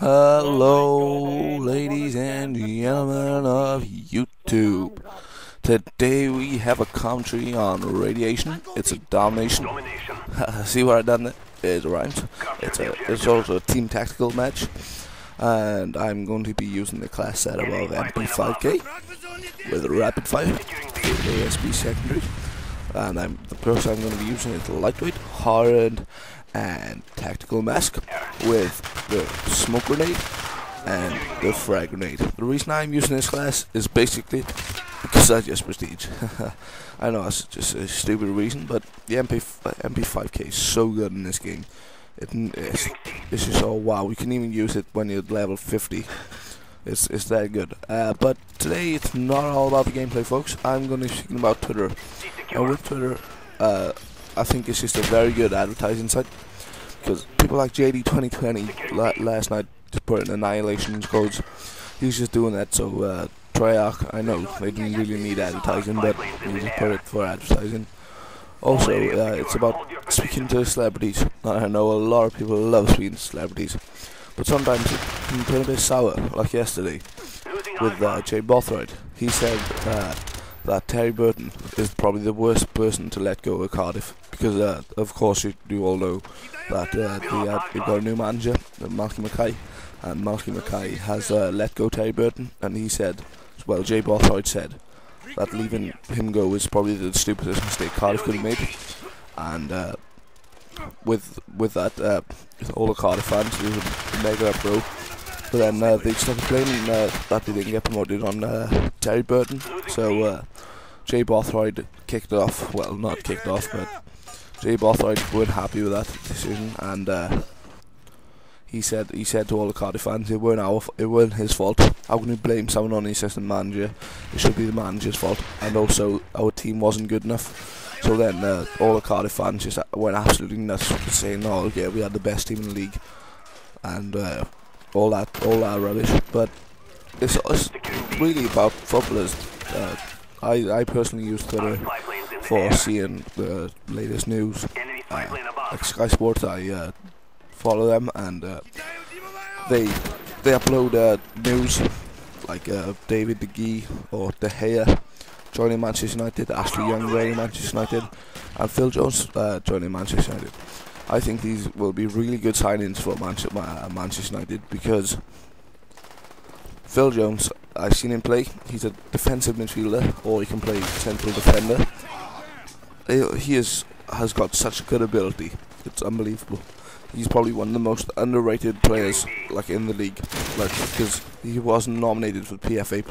Hello, ladies and gentlemen of YouTube. Today we have a commentary on radiation. It's a domination. See what I done there? It rhymes. It's also a team tactical match, and I'm going to be using the class setup of MP5K with a rapid fire, ASB secondary, and the person I'm going to be using is lightweight, hard, and tactical mask with the smoke grenade and the frag grenade. The reason I'm using this class is basically because I just prestige. I know it's just a stupid reason, but the MP5K is so good in this game. It's just, oh wow, you can even use it when you're level 50. It's that good. But today it's not all about the gameplay, folks. I'm going to be speaking about Twitter. And with Twitter, I think it's just a very good advertising site, because people like JD 2020 last night just put in annihilation codes. He's just doing that so Treyarch, I know they didn't really need advertising, but he just put it for advertising. Also, it's about speaking to celebrities. I know a lot of people love speaking to celebrities, but sometimes it can turn a bit sour, like yesterday with Jay Bothroyd. He said that Terry Burton is probably the worst person to let go of Cardiff, because of course you all know that they've got a new manager, Malky Mackay, and Malky Mackay has let go Terry Burton, and he said, well, Jay Bothroyd said that leaving him go is probably the stupidest mistake Cardiff could have made, and with that, all the Cardiff fans who were mega uproar. But then they started complaining that they didn't get promoted on Terry Burton, so Jay Bothroyd kicked it off. Well, not kicked off, but Jay Bothroyd weren't happy with that decision, and he said to all the Cardiff fans, it weren't his fault. How can we blame someone on the assistant manager? It should be the manager's fault. And also, our team wasn't good enough. So then all the Cardiff fans just went absolutely nuts, saying, "Oh yeah, we had the best team in the league," and all that rubbish. But it's really about footballers. I personally use Twitter for seeing the latest news. Like Sky Sports, I follow them, and they upload news like David De Gea or De Gea joining Manchester United, Ashley Young joining Manchester United, and Phil Jones joining Manchester United. I think these will be really good signings for Manchester United, because Phil Jones, I've seen him play. He's a defensive midfielder, or he can play central defender. He has got such good ability. It's unbelievable. He's probably one of the most underrated players in the league, because he wasn't nominated for PFA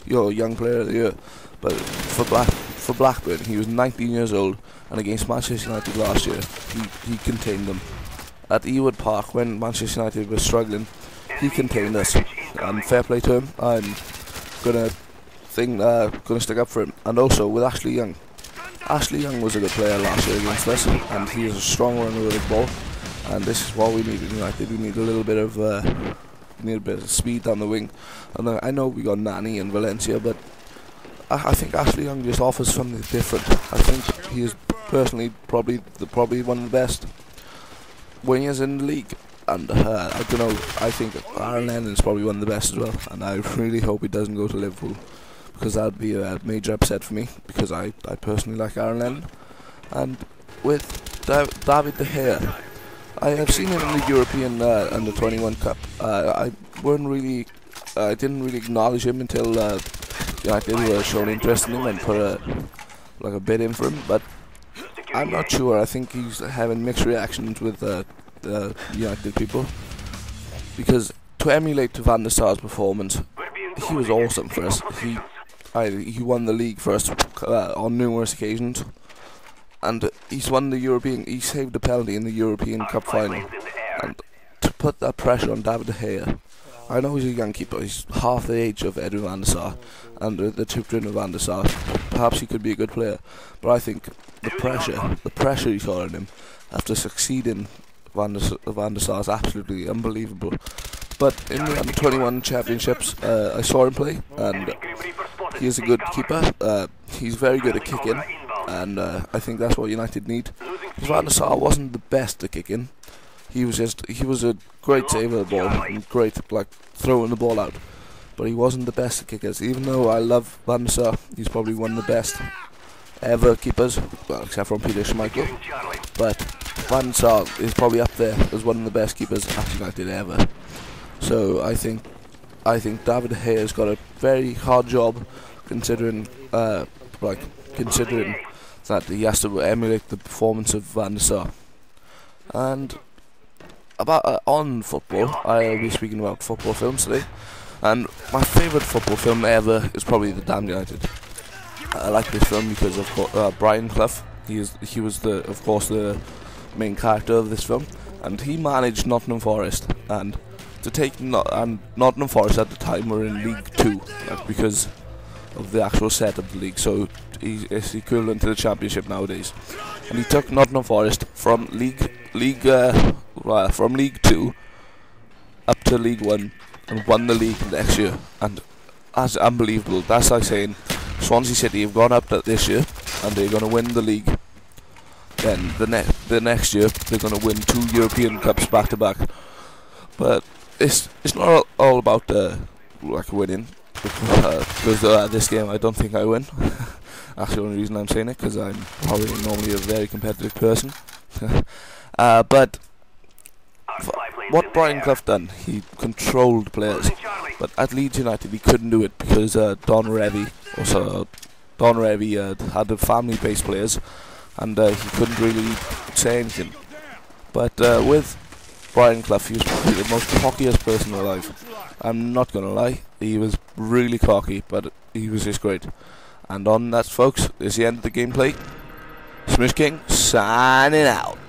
Young Player of the Year, but for Blackburn he was 19 years old, and against Manchester United last year he contained them. At Ewood Park, when Manchester United was struggling, he contained us, and fair play to him. I'm gonna stick up for him. And also with Ashley Young. Ashley Young was a good player last year against us, and he is a strong runner with the ball. And this is what we need in United. We need a little bit of speed down the wing. And I know we got Nani and Valencia, but I think Ashley Young just offers something different. I think he is personally probably one of the best wingers in the league. And I don't know, I think Aaron Lennon is probably one of the best as well. And I really hope he doesn't go to Liverpool, because that would be a major upset for me, because I personally like Aaron Lennon. And with David De Gea, I have seen him in the European Under 21 Cup. I didn't really acknowledge him until United were showing interest in him and put a bid in for him. But I'm not sure. I think he's having mixed reactions with United people, because to emulate Van der Sar's performance, he was awesome for us. He won the league for us on numerous occasions. And he's won the European. He saved the penalty in the European Cup final. And to put that pressure on David De Gea, I know he's a young keeper. He's half the age of Edwin van der Sar and the children of Van der Sar. Perhaps he could be a good player, but I think the pressure he saw on him after succeeding Van der Sar is absolutely unbelievable. But in the Under 21 Championships, I saw him play, and he is a good keeper. He's very good at kicking, and I think that's what United need. Because Van der Sar wasn't the best at kicking. he was a great saver of the ball and great like throwing the ball out. But he wasn't the best at kickers. Even though I love Van der Sar, he's probably one of the best ever keepers, well, except from Peter Schmeichel. But Van der Sar is probably up there as one of the best keepers at United ever. So I think David De Gea has got a very hard job, considering that he has to emulate the performance of Van der Sar. And about on football, I'll be speaking about football films today. And my favourite football film ever is probably The Damned United. I like this film because of Brian Clough. He was of course the main character of this film, and he managed Nottingham Forest. And Nottingham Forest at the time were in League 2, because of the actual set of the league. So it's equivalent to the Championship nowadays. And he took Nottingham Forest from League 2 up to League 1. And won the league next year, and that's unbelievable. That's like saying Swansea City have gone up this year and they're going to win the league. Then the next year they're going to win 2 European Cups back to back. But it's not all about winning, because this game I don't think I win. That's the only reason I'm saying it, because I'm probably normally a very competitive person. But what Brian Clough done, he controlled players, but at Leeds United he couldn't do it because Don Revie had the family-based players, and he couldn't really say anything. But with Brian Clough, he was probably the most cockiest person alive. I'm not gonna lie, he was really cocky, but he was just great. And on that, folks, is the end of the gameplay. Smith King signing out.